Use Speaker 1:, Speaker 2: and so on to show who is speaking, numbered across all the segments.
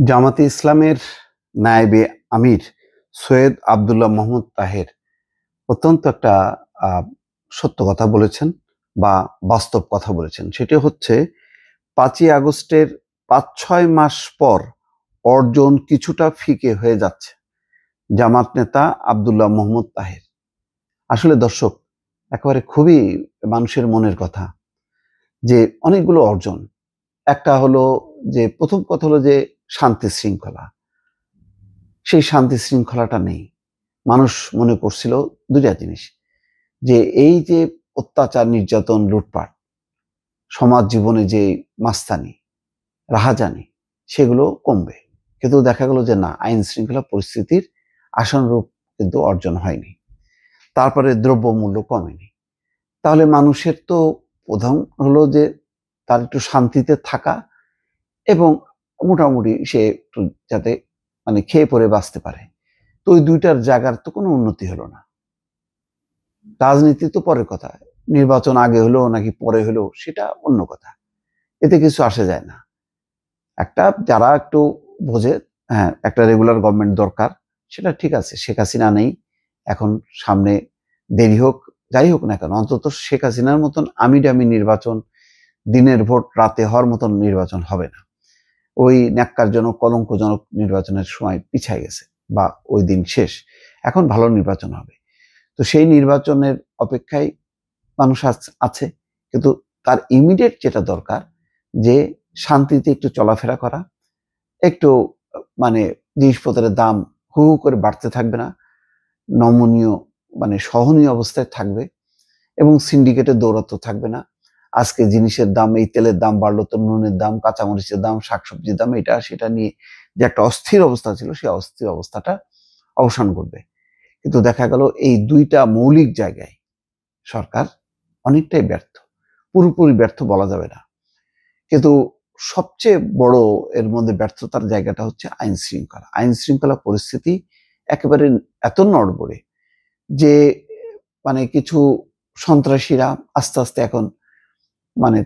Speaker 1: জামাতে ইসলামের নায়েবে আমির সৈয়দ আব্দুল্লাহ মোহাম্মদ তাহের অত্যন্ত একটা সত্য কথা বলেছেন বা বাস্তব কথা বলেছেন। সেটি হচ্ছে 5ই আগস্টের 5-6 মাস পর অর্জন কিছুটা ফিকে হয়ে যাচ্ছে জামাত নেতা আব্দুল্লাহ মোহাম্মদ তাহের। আসলে দর্শক, একেবারে খুবই মানুষের মনের কথা যে অনেকগুলো অর্জন। একটা হলো যে প্রথম কথা হলো যে শান্তি শৃঙ্খলা, সেই শান্তি শৃঙ্খলাটা নেই। মানুষ মনে করছিল দুইটা জিনিস, যে এই যে অত্যাচার, নির্যাতন, লুটপাট, সমাজ জীবনে যে মাস্তানি, রাহাজানি, সেগুলো কমবে। কিন্তু দেখা গেল যে না, আইন শৃঙ্খলা পরিস্থিতির আশানুরূপ কিন্তু অর্জন হয়নি। তারপরে দ্রব্যমূল্য কমেনি। তাহলে মানুষের তো প্রধান হলো যে তার একটু শান্তিতে থাকা এবং মোটামুটি সে একটু যাতে খেয়ে পরে বাঁচতে পারে। তো ওই দুইটার জায়গার তো কোনো উন্নতি হলো না। রাজনীতি তো পরের কথা, নির্বাচন আগে হলো নাকি পরে হলো সেটা অন্য কথা, এতে কিছু আসে যায় না। একটা যারা একটু বোঝে, হ্যাঁ, একটা রেগুলার গভর্নমেন্ট দরকার, সেটা ঠিক আছে। শেখ হাসিনা নেই এখন, সামনে দেরি হোক, যাই হোক না কেন, অন্তত শেখ হাসিনার মতন আমি ডামি নির্বাচন, দিনের ভোট রাতে হওয়ার মতন নির্বাচন হবে না। ওই ন্যাক্কারজনক, কলঙ্কজনক নির্বাচনের সময় পিছায় গেছে বা ওই দিন শেষ। এখন ভালো নির্বাচন হবে। তো সেই নির্বাচনের অপেক্ষায় মানুষ আছে। কিন্তু তার ইমিডিয়েট যেটা দরকার, যে শান্তিতে একটু চলাফেরা করা, একটু মানে জিনিসপত্রের দাম হু হু করে বাড়তে থাকবে না, নমনীয় সহনীয় অবস্থায় থাকবে এবং সিন্ডিকেটের দৌরাত্ম্য থাকবে না। আজকে জিনিসের দাম, এই তেলের দাম বাড়লো, তো নুনের দাম, কাঁচামরিচের দাম, শাকসবজির দাম, এটা সেটা নিয়ে যে একটা অস্থির অবস্থা ছিল, সেই অস্থির অবস্থাটা অবসান করবে। কিন্তু দেখা গেল এই দুইটা মৌলিক জায়গায় সরকার অনেকটাই ব্যর্থ। পুরোপুরি ব্যর্থ বলা যাবে না, কিন্তু সবচেয়ে বড় এর মধ্যে ব্যর্থতার জায়গাটা হচ্ছে আইন শৃঙ্খলা। আইন শৃঙ্খলা পরিস্থিতি একেবারে এত নড়বড়ে যে কিছু সন্ত্রাসীরা আস্তে আস্তে এখন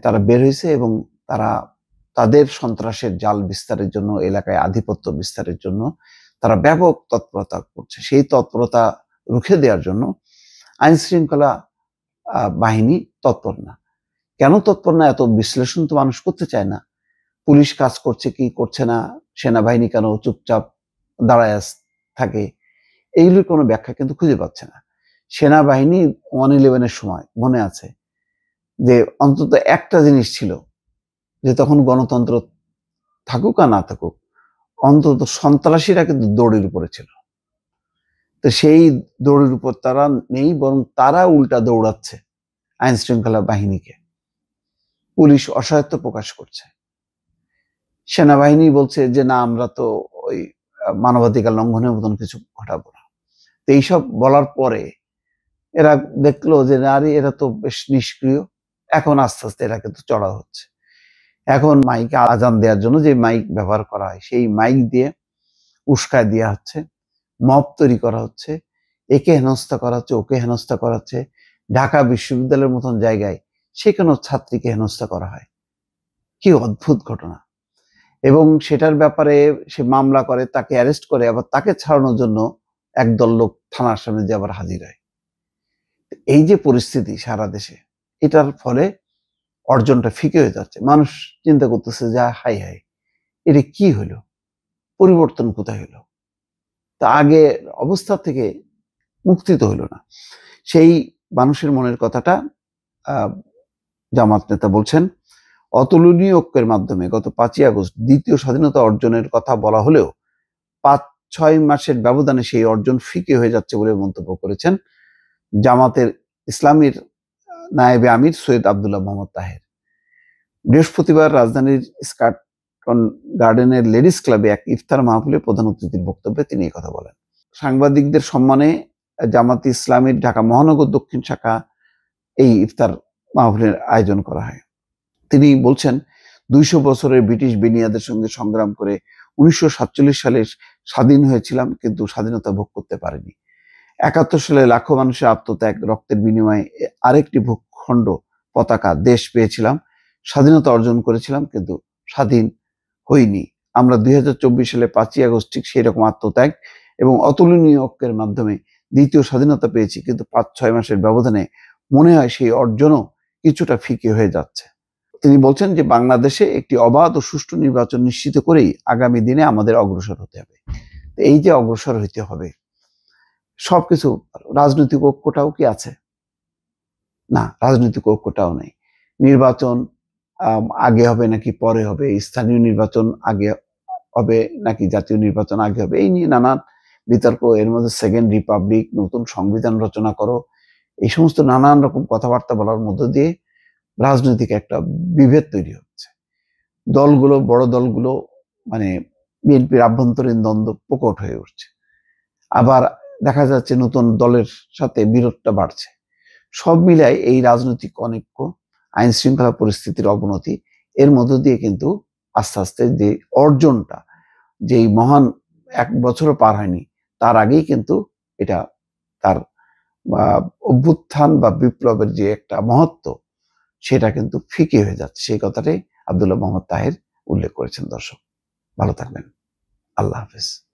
Speaker 1: তারা বের হয়েছে এবং তারা তাদের সন্ত্রাসের জাল বিস্তারের জন্য, এলাকায় আধিপত্য বিস্তারের জন্য তারা ব্যাপক তৎপরতা করছে। সেই তৎপরতা রুখে দেওয়ার জন্য আইন শৃঙ্খলা বাহিনী তৎপর না। কেন তৎপর না, এত বিশ্লেষণ তো মানুষ করতে চায় না। পুলিশ কাজ করছে কি করছে না, সেনাবাহিনী কেন চুপচাপ দাঁড়ায় থাকে, এইগুলির কোনো ব্যাখ্যা কিন্তু খুঁজে পাচ্ছে না। সেনাবাহিনী 1/11-এর সময় মনে আছে যে অন্তত একটা জিনিস ছিল, যে তখন গণতন্ত্র থাকুক আর না থাকুক, অন্তত সন্ত্রাসীরা কিন্তু দড়ির উপরে ছিল। তো সেই দড়ির উপর তারা নেই, বরং তারা উল্টা দৌড়াচ্ছে আইন শৃঙ্খলা বাহিনীকে। পুলিশ অসহায়ত্ব প্রকাশ করছে, সেনাবাহিনী বলছে যে না, আমরা তো ওই মানবাধিকার লঙ্ঘনের মতন কিছু ঘটাবো না। তো এইসব বলার পরে এরা দেখলো যে নারী, এরা তো বেশ নিষ্ক্রিয়। এখন আস্তে আস্তে এরা কিন্তু চড়া হচ্ছে। এখন মাইকে আজান দেওয়ার জন্য যে মাইক ব্যবহার করা হয়, সেই মাইক দিয়ে উস্কায় দেওয়া হচ্ছে, মব তৈরি করা হচ্ছে, একে হেনস্থা করা হচ্ছে, ওকে হেনস্থা করা হচ্ছে। ঢাকা বিশ্ববিদ্যালয়ের মতন জায়গায় সেখানেও ছাত্রীকে হেনস্থা করা হয়। কি অদ্ভুত ঘটনা! এবং সেটার ব্যাপারে সে মামলা করে, তাকে অ্যারেস্ট করে, আবার তাকে ছাড়ানোর জন্য একদল লোক থানার সামনে যে আবার হাজির হয়। এই যে পরিস্থিতি সারা দেশে, এটার ফলে অর্জনটা ফিকে হয়ে যাচ্ছে। মানুষ চিন্তা করতেছে যে হাই হাই, এটা কি হলো, পরিবর্তন কোথায় হলো? তা আগে অবস্থা থেকে মুক্তি তো হলো না। সেই মানুষের মনের কথাটা জামাত নেতা বলছেন, অতুলনীয় ঐক্যের মাধ্যমে গত 5ই আগস্ট দ্বিতীয় স্বাধীনতা অর্জনের কথা বলা হলেও 5-6 মাসের ব্যবধানে সেই অর্জন ফিকে হয়ে যাচ্ছে বলে মন্তব্য করেছেন জামাতের ইসলামীর নায়েবে আমির সৈয়দ আব্দুল্লাহ মোহাম্মদ তাহের। বৃহস্পতিবার রাজধানীর স্কাটন গার্ডেনের লেডিস ক্লাবে এক ইফতার মাহফিলে প্রধান অতিথির বক্তব্যে তিনি এই কথা বলেন। সাংবাদিকদের সম্মানে জামাতে ইসলামীর ঢাকা মহানগর দক্ষিণ শাখা এই ইফতার মাহফিলের আয়োজন করা হয়। তিনি বলছেন, 200 বছরের ব্রিটিশ বেনিয়াদের সঙ্গে সংগ্রাম করে 1947 সালে স্বাধীন হয়েছিলাম, কিন্তু স্বাধীনতা ভোগ করতে পারিনি। 71 সালে লাখো মানুষের আত্মত্যাগ, রক্তের বিনিময়ে আরেকটি ভূখণ্ড, পতাকা, দেশ পেয়েছিলাম, স্বাধীনতা অর্জন করেছিলাম, কিন্তু স্বাধীন হইনি। আমরা 2024 সালে 5ই আগস্ট ঠিক সেই রকম আত্মত্যাগ এবং অতুলনীয় ঐক্যের মাধ্যমে দ্বিতীয় স্বাধীনতা পেয়েছি, কিন্তু 5-6 মাসের ব্যবধানে মনে হয় সেই অর্জনও কিছুটা ফিকে হয়ে যাচ্ছে। তিনি বলছেন যে বাংলাদেশে একটি অবাধ ও সুষ্ঠু নির্বাচন নিশ্চিত করেই আগামী দিনে আমাদের অগ্রসর হতে হবে। এই যে অগ্রসর হইতে হবে, সবকিছু, রাজনৈতিক ঐক্যটাও কি আছে? না, রাজনৈতিক ঐক্যটাও নেই। নির্বাচন আগে হবে নাকি পরে হবে, স্থানীয় নির্বাচন আগে হবে নাকি জাতীয় নির্বাচন আগে হবে, এই নিয়ে নানান বিতর্ক। এর মধ্যে সেকেন্ড রিপাবলিক, নতুন সংবিধান রচনা করো, এই সমস্ত নানান রকম কথাবার্তা বলার মধ্য দিয়ে রাজনৈতিক একটা বিভেদ তৈরি হচ্ছে। দলগুলো, বড় দলগুলো, মানে বিএনপির আভ্যন্তরীণ দ্বন্দ্ব প্রকট হয়ে উঠছে। আবার দেখা যাচ্ছে নতুন দলের সাথে বিরোধটা বাড়ছে। সব মিলায় এই রাজনৈতিক অনৈক্য, আইন শৃঙ্খলা পরিস্থিতির অবনতি, এর মধ্য দিয়ে কিন্তু আস্তে আস্তে যে অর্জনটা, যেই মহান 1 বছরও পার হয়নি তার আগেই কিন্তু এটা তার অভ্যুত্থান বা বিপ্লবের যে একটা মহত্ব, সেটা কিন্তু ফিকে হয়ে যাচ্ছে। সেই কথাটাই আব্দুল্লাহ মোহাম্মদ তাহের উল্লেখ করেছেন। দর্শক, ভালো থাকবেন। আল্লাহ হাফেজ।